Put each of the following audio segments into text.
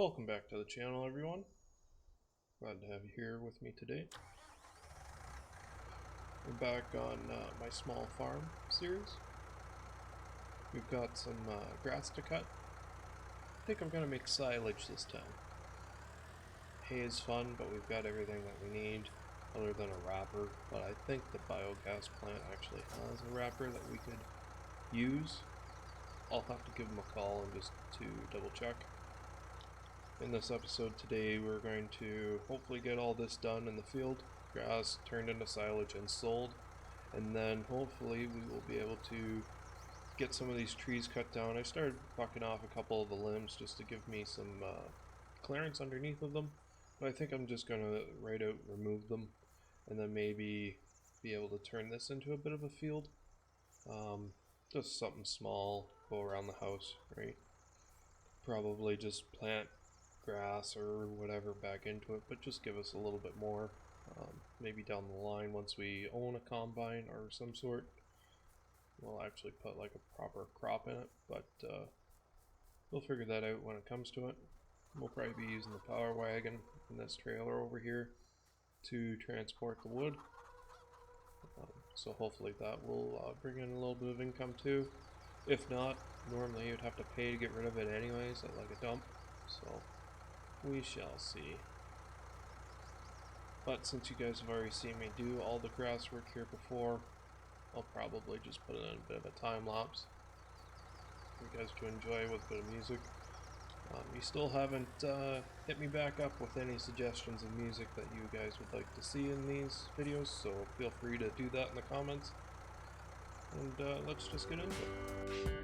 Welcome back to the channel, everyone. Glad to have you here with me today. We're back on my small farm series. We've got some grass to cut. I think I'm going to make silage this time. Hay is fun, but we've got everything that we need other than a wrapper. But I think the biogas plant actually has a wrapper that we could use. I'll have to give them a call and just to double check. In this episode today, we're going to hopefully get all this done in the field, grass turned into silage and sold, and then hopefully we will be able to get some of these trees cut down. I started bucking off a couple of the limbs just to give me some clearance underneath of them, but I think I'm just going to right out remove them and then maybe be able to turn this into a bit of a field. Just something small, go around the house, right? Probably just plant grass or whatever back into it, but just give us a little bit more. Maybe down the line, once we own a combine or some sort, we'll actually put like a proper crop in it, but we'll figure that out when it comes to it. We'll probably be using the power wagon in this trailer over here to transport the wood. So hopefully that will bring in a little bit of income too. If not, normally you'd have to pay to get rid of it anyways at like a dump, so we shall see. But since you guys have already seen me do all the grass work here before, I'll probably just put in a bit of a time lapse for you guys to enjoy with a bit of music. You still haven't hit me back up with any suggestions of music that you guys would like to see in these videos, so feel free to do that in the comments. And let's just get into it.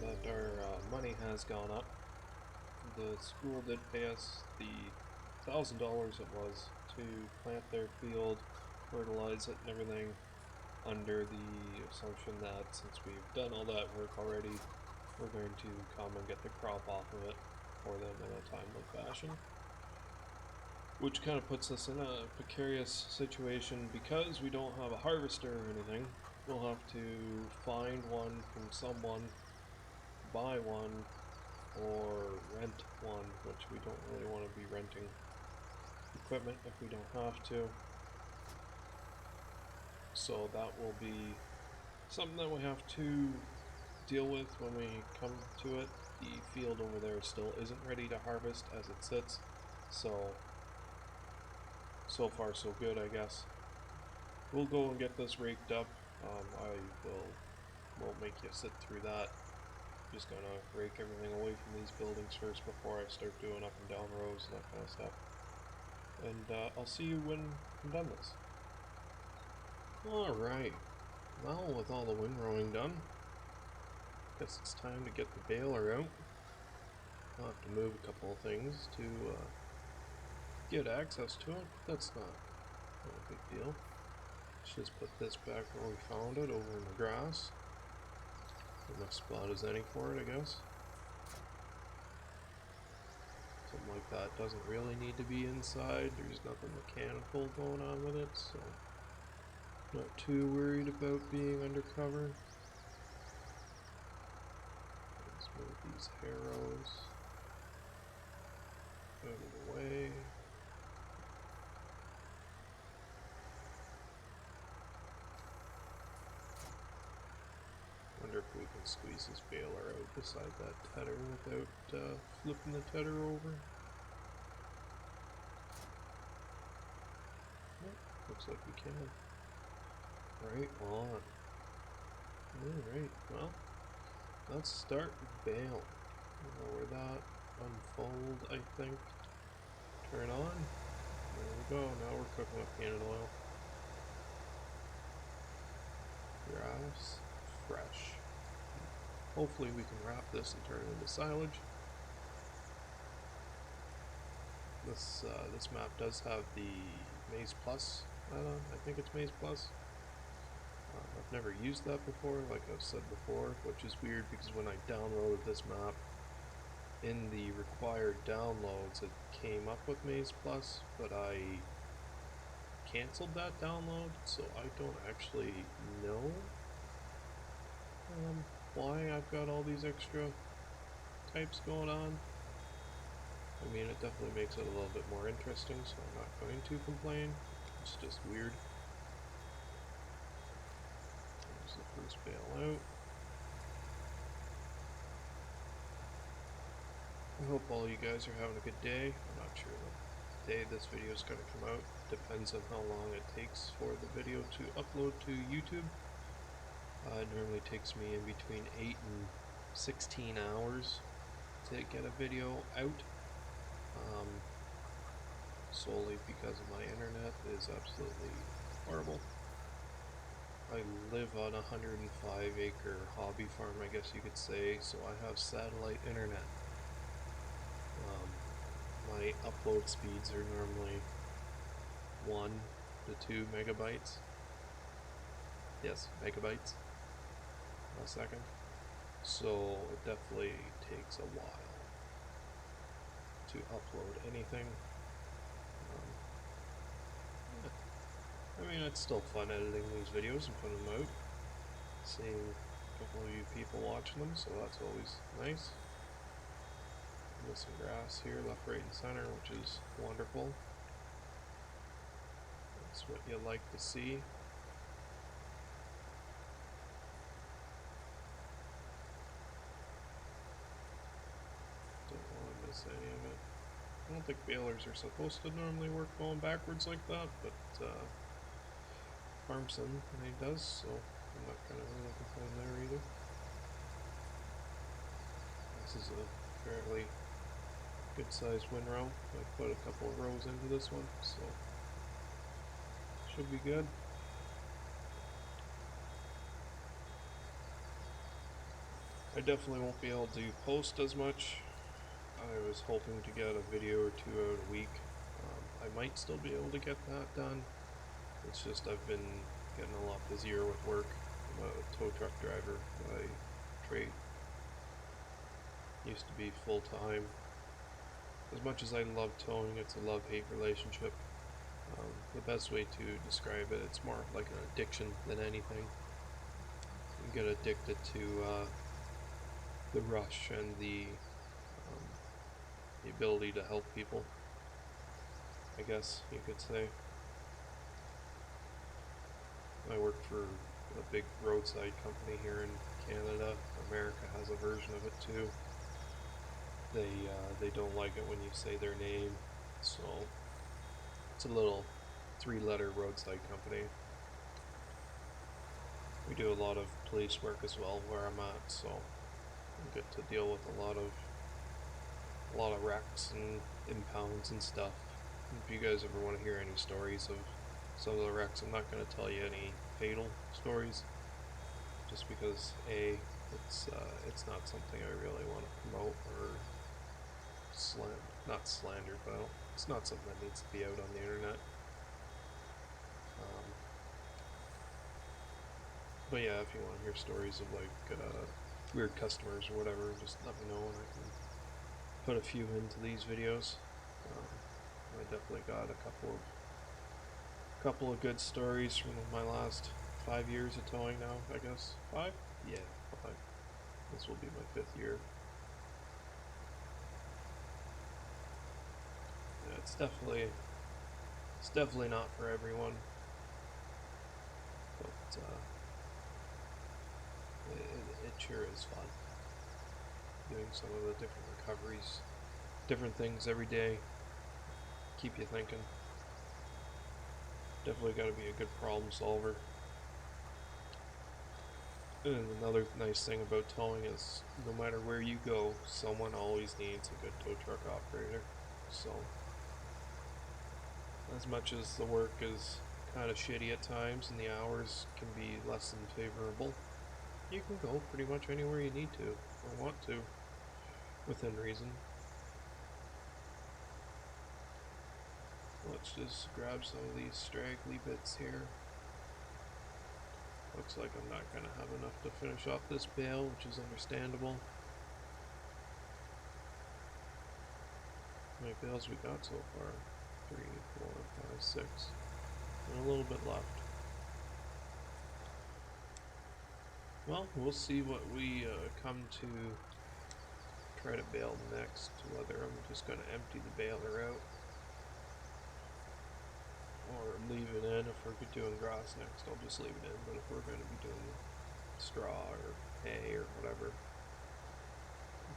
That our money has gone up. The school did pay us the $1,000 it was to plant their field, fertilize it and everything, under the assumption that since we've done all that work already, we're going to come and get the crop off of it for them in a timely fashion. Which kind of puts us in a precarious situation because we don't have a harvester or anything. We'll have to find one from someone, buy one, or rent one, which we don't really want to be renting equipment if we don't have to. So that will be something that we have to deal with when we come to it. The field over there still isn't ready to harvest as it sits, so far so good, I guess. we'll go and get this raked up. Won't make you sit through that. Just gonna rake everything away from these buildings first before I start doing up and down rows and that kind of stuff. And I'll see you when I'm done this. Alright, well, with all the windrowing done, guess it's time to get the baler out. I'll have to move a couple of things to get access to it. That's not a big deal. Let's just put this back where we found it, over in the grass. Enough spot as any for it, I guess. Something like that doesn't really need to be inside. There's nothing mechanical going on with it, so not too worried about being undercover. Let's move these arrows out of the way. Wonder if we can squeeze this baler out beside that tedder without flipping the tedder over. Nope, looks like we can. Right on. Alright, well, let's start bale. Lower that, unfold, I think. Turn on. There we go, now we're cooking with canned oil. Grass, fresh. Hopefully we can wrap this and turn it into silage. This map does have the Maize Plus add-on. I think it's Maize Plus. I've never used that before, like I've said before, which is weird because when I downloaded this map, in the required downloads it came up with Maize Plus, but I cancelled that download, so I don't actually know why I've got all these extra types going on. I mean, it definitely makes it a little bit more interesting, so I'm not going to complain. It's just weird. There's the first bale out. I hope all you guys are having a good day. I'm not sure the day this video is going to come out. Depends on how long it takes for the video to upload to YouTube. It normally takes me in between 8 and 16 hours to get a video out. Solely because my internet is absolutely horrible. I live on a 105-acre hobby farm, I guess you could say, so I have satellite internet. My upload speeds are normally 1 to 2 megabytes. Yes, megabytes a second. So it definitely takes a while to upload anything. I mean, it's still fun editing these videos and putting them out. Seeing a couple of you people watching them, so that's always nice. With some grass here, left, right, and center, which is wonderful. That's what you like to see. Don't want to miss any of it. I don't think balers are supposed to normally work going backwards like that, but Farmson, he does, so I'm not going to really complain there either. This is a fairly good sized windrow. I put a couple of rows into this one, so should be good. I definitely won't be able to post as much. I was hoping to get a video or two out a week. I might still be able to get that done. It's just I've been getting a lot busier with work. I'm a tow truck driver by trade. Used to be full-time. As much as I love towing, it's a love-hate relationship. The best way to describe it, it's more like an addiction than anything. You get addicted to the rush and the ability to help people, I guess you could say. I work for a big roadside company here in Canada. America has a version of it too. They don't like it when you say their name, so it's a little 3-letter roadside company. We do a lot of police work as well where I'm at, so I get to deal with a lot of wrecks and impounds and stuff. If you guys ever want to hear any stories of some of the wrecks, I'm not going to tell you any fatal stories, just because it's not something I really want to promote or not slander, but it's not something that needs to be out on the internet. But yeah, if you want to hear stories of like weird customers or whatever, just let me know and I can put a few into these videos. I definitely got a couple of good stories from my last 5 years of towing now, I guess. 5? Yeah, 5. This will be my 5th year. Yeah, it's definitely not for everyone, but it sure is fun. Doing some of the different recoveries, different things every day, keep you thinking. Definitely got to be a good problem solver. And another nice thing about towing is no matter where you go, someone always needs a good tow truck operator. So as much as the work is kind of shitty at times and the hours can be less than favorable, you can go pretty much anywhere you need to or want to within reason. Let's just grab some of these straggly bits here. Looks like I'm not going to have enough to finish off this bale, which is understandable. How many bales we got so far? 3, 4, 5, 6. And a little bit left. Well, we'll see what we come to try to bale next, whether I'm just going to empty the baler out or leave it in. If we're doing grass next, I'll just leave it in, but if we're going to be doing straw or hay or whatever,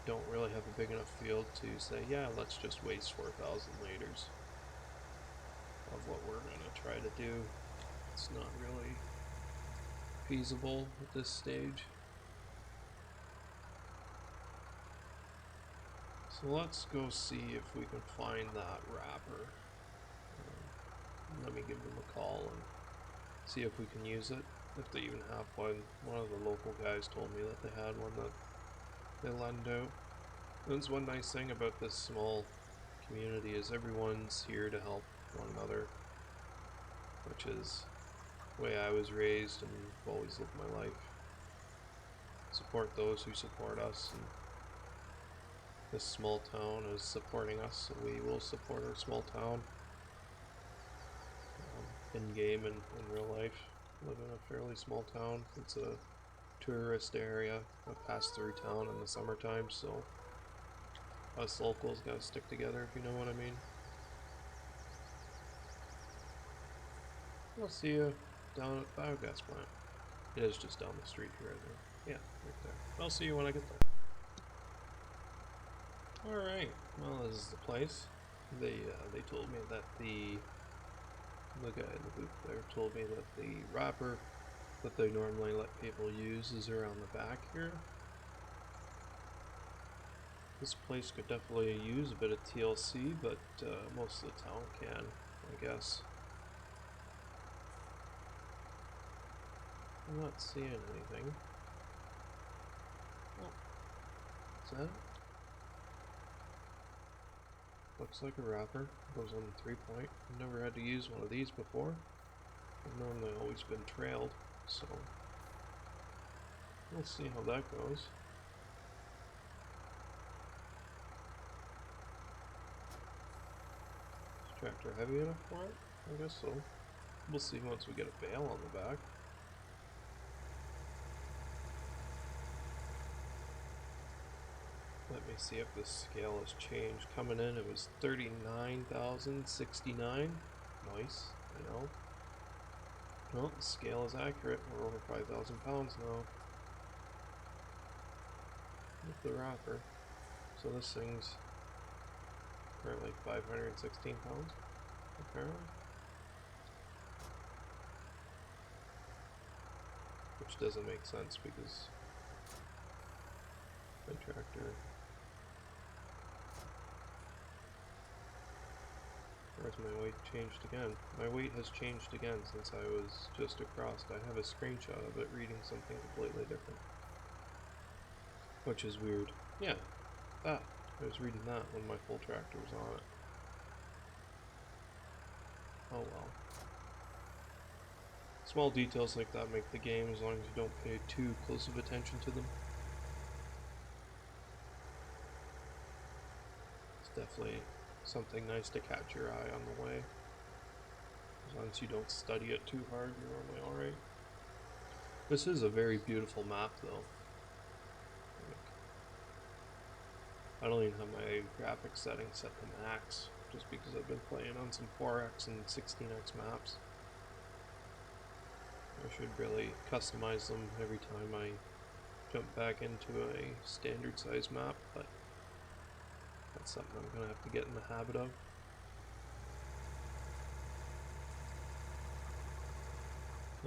don't really have a big enough field to say, yeah, let's just waste 4,000 liters of what we're going to try to do. It's not really feasible at this stage. So let's go see if we can find that wrapper. Let me give them a call and see if we can use it, if they even have one. One of the local guys told me that they had one that they lend out. That's one nice thing about this small community is everyone's here to help one another, which is the way I was raised and always lived my life. Support those who support us, and this small town is supporting us, so we will support our small town in game and in real life. I live in a fairly small town. It's a tourist area. I pass through town in the summertime, so us locals gotta stick together, if you know what I mean. I'll see you down at the biogas plant. It is just down the street here, I think. Yeah, right there. I'll see you when I get there. Alright, well, this is the place. They told me that the guy in the booth there told me that the wrapper that they normally let people use is around the back here. This place could definitely use a bit of TLC, but most of the town can, I guess. I'm not seeing anything. Oh, is that it? Looks like a wrapper. Goes on the 3-point. I've never had to use one of these before. I've normally always been trailed, so we'll see how that goes. Is the tractor heavy enough for it? I guess so. We'll see once we get a bale on the back. Let me see if the scale has changed. Coming in, it was 39,069. Nice, I know. Well, the scale is accurate. We're over 5,000 pounds now with the wrapper. So this thing's currently 516 pounds, apparently. Which which doesn't make sense because my tractor... Where's my weight changed again? My weight has changed again since I was just across. I have a screenshot of it reading something completely different. Which is weird. Yeah, that. I was reading that when my full tractor was on it. Oh well. Small details like that make the game as long as you don't pay too close of attention to them. It's definitely something nice to catch your eye on the way. As long as you don't study it too hard, you're normally alright. This is a very beautiful map though. I don't even have my graphics settings set to max, just because I've been playing on some 4x and 16x maps. I should really customize them every time I jump back into a standard size map, but that's something I'm going to have to get in the habit of.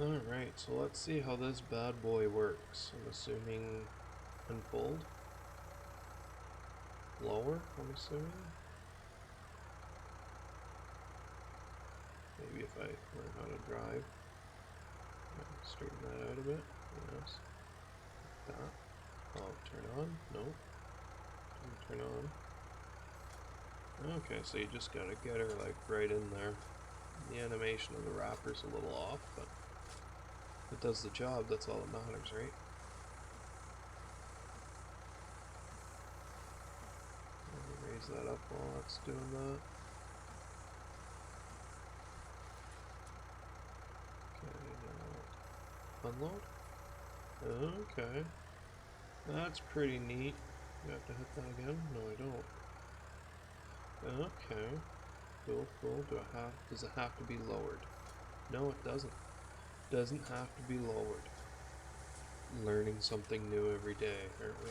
Alright, so let's see how this bad boy works. I'm assuming unfold. Lower, I'm assuming. Maybe if I learn how to drive. Straighten that out a bit. Yes. Like that. Oh, turn on? No. Didn't turn on. Okay, so you just gotta get her like right in there. The animation of the wrapper's a little off, but it does the job, that's all that matters, right? Raise that up while it's doing that. Okay, now unload. Okay. That's pretty neat. You have to hit that again? No, I don't. Okay. Cool, cool. Does it have to be lowered? No, it doesn't. Doesn't have to be lowered. Learning something new every day, aren't we?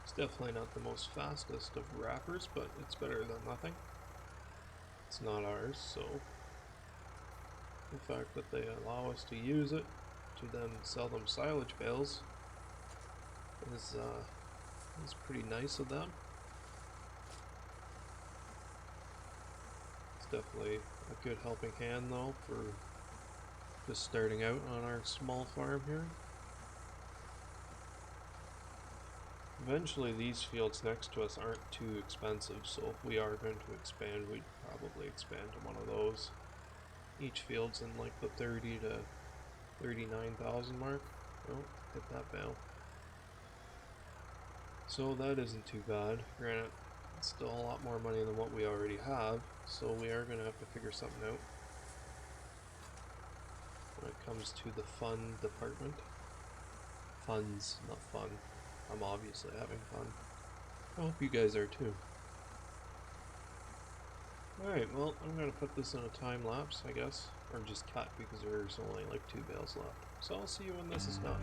It's definitely not the most fastest of wrappers, but it's better than nothing. It's not ours, so the fact that they allow us to use it to then sell them silage bales is pretty nice of them. It's definitely a good helping hand though for just starting out on our small farm here. Eventually these fields next to us aren't too expensive, so if we are going to expand, we'd probably expand to one of those. Each field's in like the 30 to 39,000 mark. Oh, hit that bale. So that isn't too bad. Granted, it's still a lot more money than what we already have, so we are going to have to figure something out when it comes to the fun department. Funds, not fun. I'm obviously having fun. I hope you guys are too. Alright, well, I'm going to put this in a time lapse, I guess. Or just cut because there's only like 2 bales left. So I'll see you when this is done.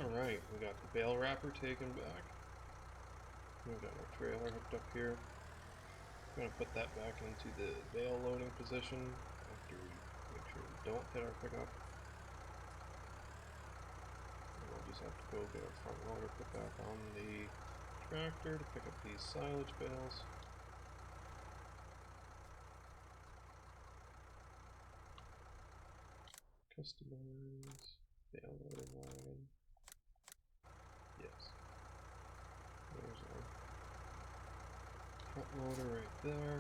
Alright, we got the bale wrapper taken back. We got our trailer hooked up here. I'm going to put that back into the bale loading position after we make sure we don't hit our pickup. And we'll just have to go get our front loader put back on the tractor to pick up these silage bales. Customize bale loading wagon. Yes. There's our front loader right there.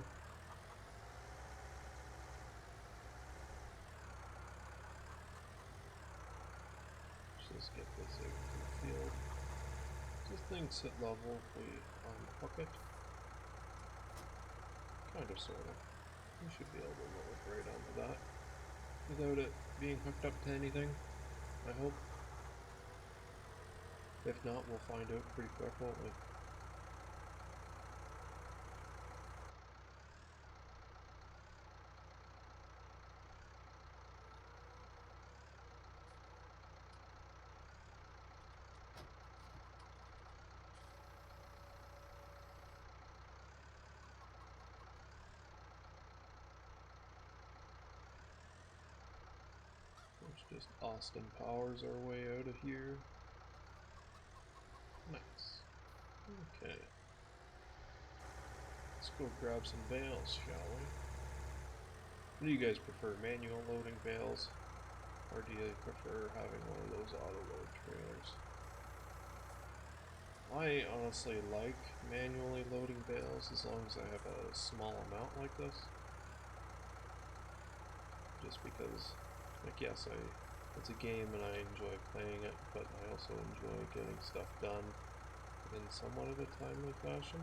Let's just get this out to the field. Does this thing sit level if we unhook it? Kind of, sort of. We should be able to load right onto that without it being hooked up to anything, I hope. If not, we'll find out pretty quick, won't we? Let's just Austin Powers our way out of here. Nice. Okay. Let's go grab some bales, shall we? What do you guys prefer, manual loading bales? Or do you prefer having one of those auto-load trailers? I honestly like manually loading bales as long as I have a small amount like this. Just because, like, yes, it's a game and I enjoy playing it, but I also enjoy getting stuff done in somewhat of a timely fashion.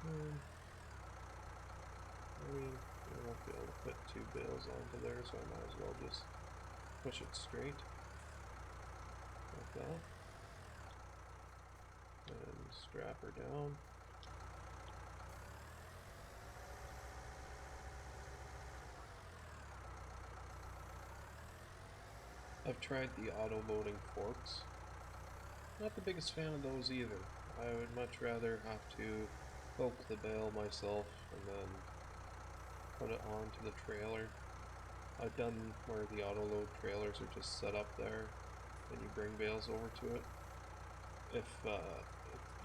I mean, we won't be able to fit 2 bales onto there, so I might as well just push it straight like that. And strap her down. I've tried the auto-loading forks. Not the biggest fan of those either. I would much rather have to poke the bale myself and then put it onto the trailer. I've done where the auto-load trailers are just set up there and you bring bales over to it. If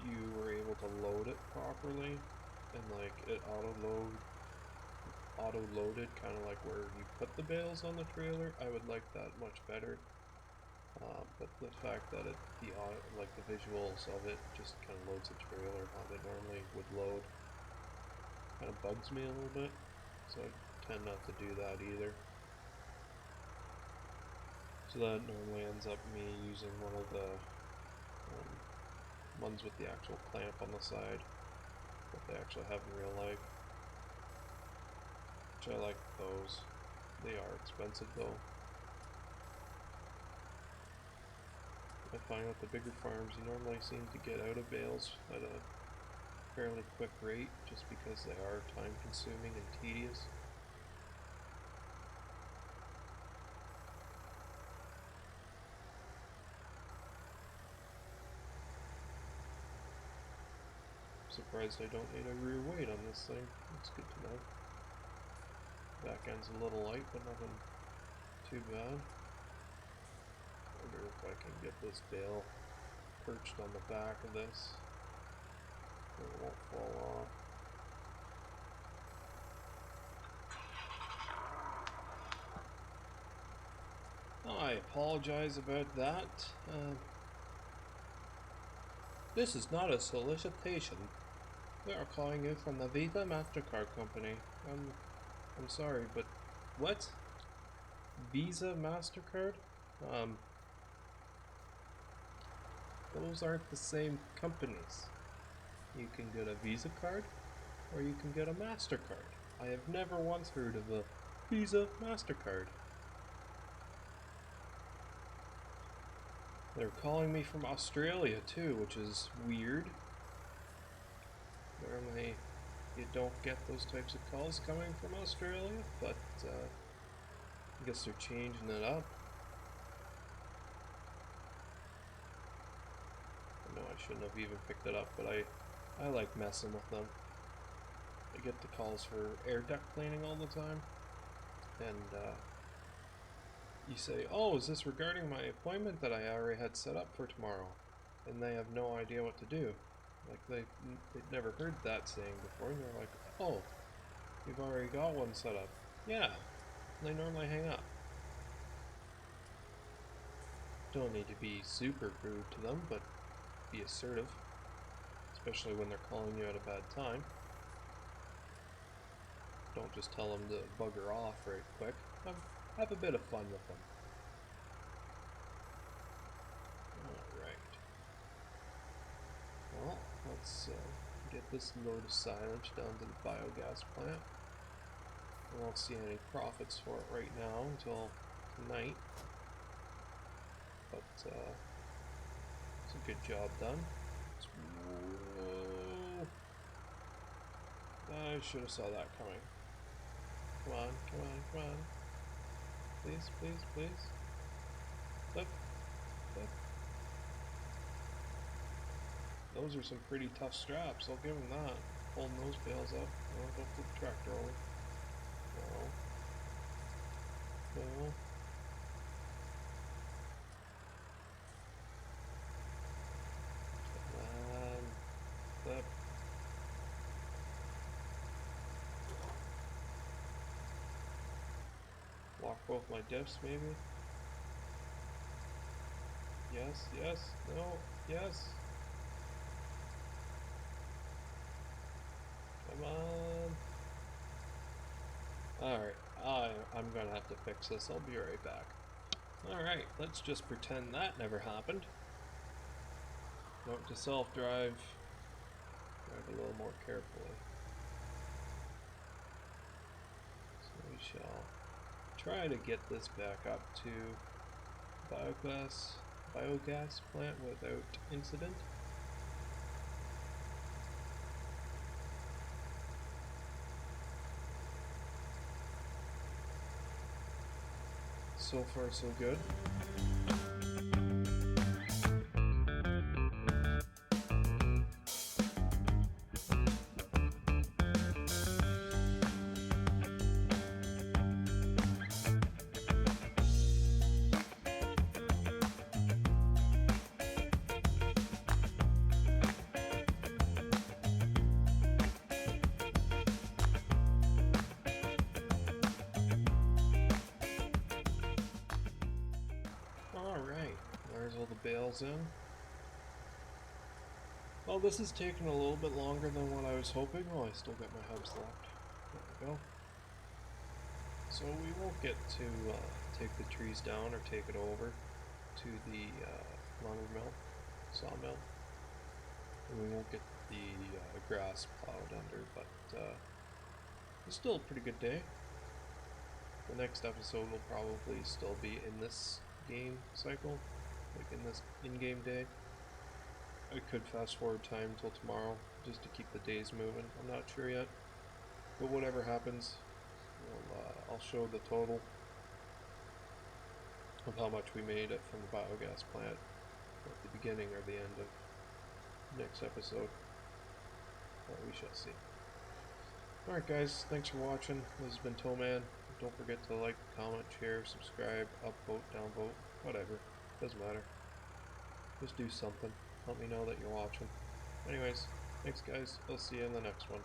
you were able to load it properly and like it auto-loaded kind of like where you put the bales on the trailer, I would like that much better. But the fact that the visuals of it just kind of loads the trailer how they normally would load kind of bugs me a little bit, so I tend not to do that either. So that normally ends up me using one of the ones with the actual clamp on the side that they actually have in real life, which I like those. They are expensive though. I find with the bigger farms you normally seem to get out of bales at a fairly quick rate just because they are time consuming and tedious. Surprised I don't need a rear weight on this thing. That's good to know. Back end's a little light, but nothing too bad. Wonder if I can get this bale perched on the back of this where it won't fall off. I apologize about that. This is not a solicitation. We are calling you from the Visa MasterCard company. I'm sorry, but what? Visa MasterCard? Those aren't the same companies. You can get a Visa card, or you can get a MasterCard. I have never once heard of a Visa MasterCard. They're calling me from Australia too, which is weird. Normally, you don't get those types of calls coming from Australia, but I guess they're changing it up. I know I shouldn't have even picked it up, but I like messing with them. I get the calls for air duct cleaning all the time, and you say, oh, is this regarding my appointment that I already had set up for tomorrow? And they have no idea what to do. Like, they'd never heard that saying before, and they're like, oh, you've already got one set up. Yeah, and they normally hang up. Don't need to be super rude to them, but be assertive. Especially when they're calling you at a bad time. Don't just tell them to bugger off right quick. Have a bit of fun with them. Alright. Well, let's get this load of silage down to the biogas plant. I won't see any profits for it right now until tonight. But it's a good job done. Whoa. I should have saw that coming. Come on, come on, come on. Please, please, please. Look, look. Those are some pretty tough straps, I'll give them that. Holding those bales up. No, don't flip the tractor over. No. No. Come on. Flip. Lock both my diffs, maybe? Yes, yes, no, yes. Come on. Alright, I'm gonna have to fix this. I'll be right back. Alright, let's just pretend that never happened. Note to self, drive a little more carefully. So we shall try to get this back up to biogas plant without incident. So far so good. Alright, there's all the bales in. Well, this is taking a little bit longer than what I was hoping. Oh, I still got my hubs locked. There we go. So we won't get to take the trees down or take it over to the lumber mill, sawmill. And we won't get the grass plowed under, but it's still a pretty good day. The next episode will probably still be in this game cycle, like in this in-game day. I could fast forward time until tomorrow just to keep the days moving. I'm not sure yet, but whatever happens, I'll show the total of how much we made it from the biogas plant at the beginning or the end of next episode. Well, we shall see. Alright guys, thanks for watching. This has been Towman. Don't forget to like, comment, share, subscribe, upvote, downvote, whatever. Doesn't matter. Just do something. Let me know that you're watching. Anyways, thanks guys. I'll see you in the next one.